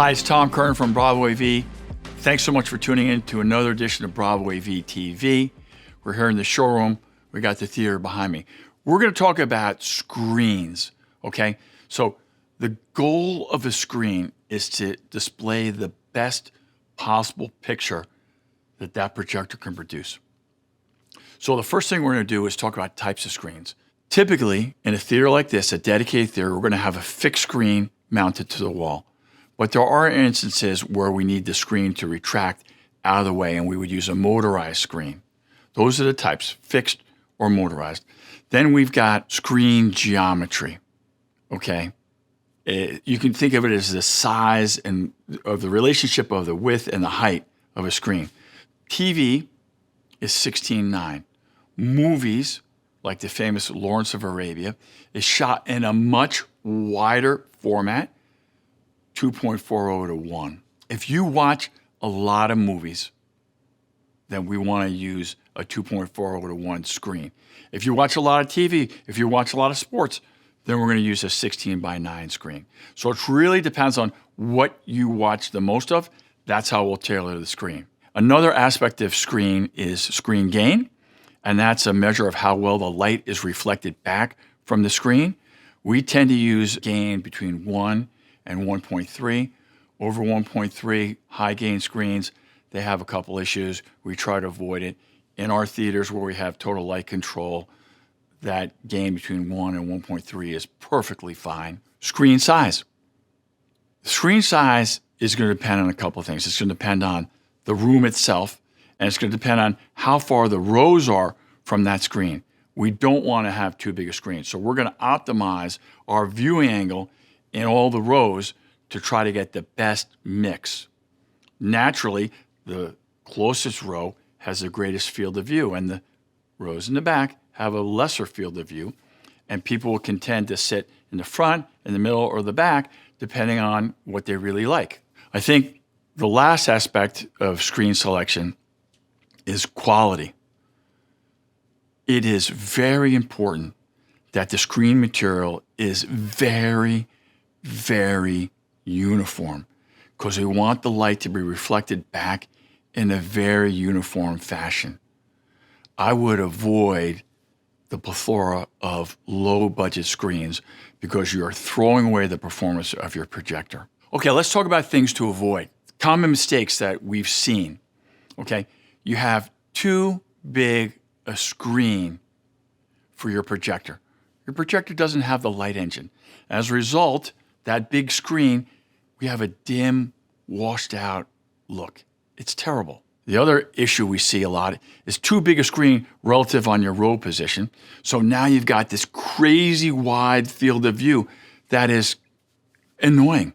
Hi, it's Tom Kern from Bravo AV. Thanks so much for tuning in to another edition of Bravo AV TV. We're here in the showroom. We got the theater behind me. We're going to talk about screens, okay? So the goal of a screen is to display the best possible picture that projector can produce. So the first thing we're going to do is talk about types of screens. Typically, in a theater like this, a dedicated theater, we're going to have a fixed screen mounted to the wall. But there are instances where we need the screen to retract out of the way, and we would use a motorized screen. Those are the types, fixed or motorized. Then we've got screen geometry, okay? You can think of it as the size and of the relationship of the width and the height of a screen. TV is 16:9. Movies, like the famous Lawrence of Arabia, is shot in a much wider format, 2.40 to 1. If you watch a lot of movies, then we want to use a 2.40 to 1 screen. If you watch a lot of TV, if you watch a lot of sports, then we're going to use a 16:9 screen. So it really depends on what you watch the most of. That's how we'll tailor the screen. Another aspect of screen is screen gain, and that's a measure of how well the light is reflected back from the screen. We tend to use gain between 1 and 1.3. Over 1.3, high gain screens, they have a couple issues. We try to avoid it. In our theaters where we have total light control, that gain between 1 and 1.3 is perfectly fine. Screen size. Screen size is going to depend on a couple of things. It's going to depend on the room itself, and it's going to depend on how far the rows are from that screen. We don't want to have too big a screen, so we're going to optimize our viewing angle in all the rows to try to get the best mix. Naturally, the closest row has the greatest field of view, and the rows in the back have a lesser field of view, and people will tend to sit in the front, in the middle, or the back, depending on what they really like. I think the last aspect of screen selection is quality. It is very important that the screen material is very, very uniform, because we want the light to be reflected back in a very uniform fashion. I would avoid the plethora of low-budget screens because you are throwing away the performance of your projector. Okay, let's talk about things to avoid. Common mistakes that we've seen. Okay, you have too big a screen for your projector. Your projector doesn't have the light engine. As a result, that big screen, we have a dim, washed out look. It's terrible. The other issue we see a lot is too big a screen relative on your row position. So now you've got this crazy wide field of view that is annoying.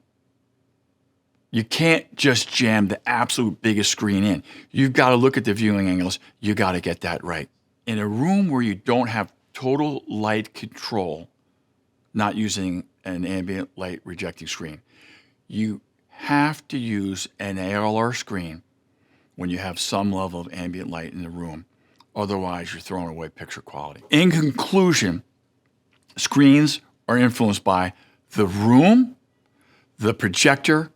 You can't just jam the absolute biggest screen in. You've got to look at the viewing angles. You got to get that right. In a room where you don't have total light control, not using an ambient light rejecting screen, you have to use an ALR screen when you have some level of ambient light in the room. Otherwise, you're throwing away picture quality. In conclusion, screens are influenced by the room, the projector,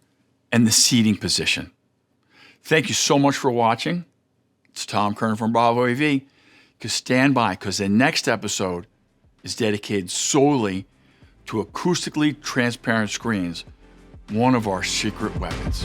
and the seating position. Thank you so much for watching. It's Tom Kern from Bravo AV. Stand by, because the next episode is dedicated solely to acoustically transparent screens, one of our secret weapons.